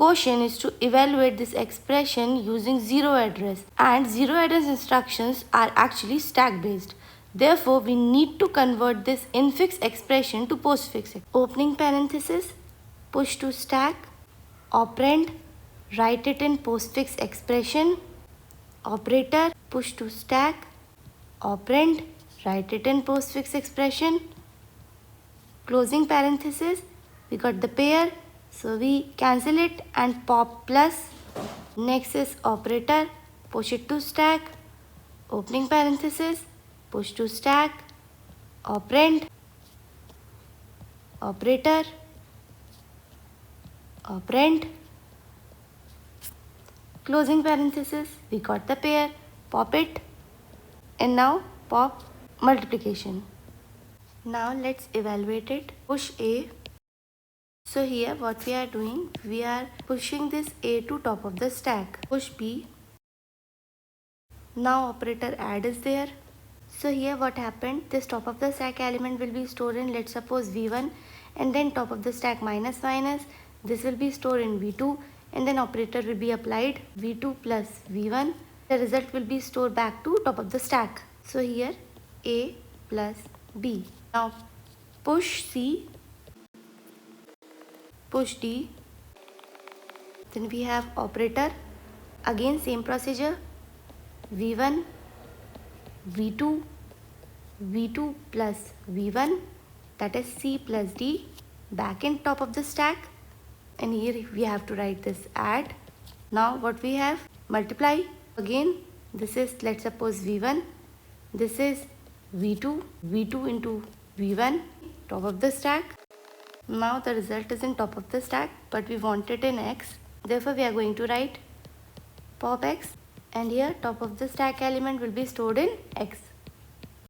question is to evaluate this expression using zero address, and zero address instructions are actually stack based. Therefore, we need to convert this infix expression to postfix. Opening parenthesis, push to stack, operand, write it in postfix expression, operator, push to stack, operand, write it in postfix expression, closing parenthesis, we got the pair, so we cancel it and pop plus. Next is operator, push it to stack, opening parenthesis, push to stack, operand, operator, operand, closing parenthesis, we got the pair, pop it, and now pop multiplication. Now let's evaluate it. Push A. So here what we are doing, we are pushing this A to top of the stack. Push B. Now operator add is there. So here what happened, this top of the stack element will be stored in, let's suppose V1, and then top of the stack minus minus, this will be stored in V2, and then operator will be applied, V2 plus V1. The result will be stored back to top of the stack. So here A plus B. Now push C, push D, then we have operator, again same procedure, V1, V2, V2 plus V1, that is C plus D, back in top of the stack, and here we have to write this add. Now what we have, multiply, again this is, let's suppose V1, this is V2, V2 into V1, top of the stack. Now the result is in top of the stack, but we want it in X, therefore we are going to write pop X, and here top of the stack element will be stored in X.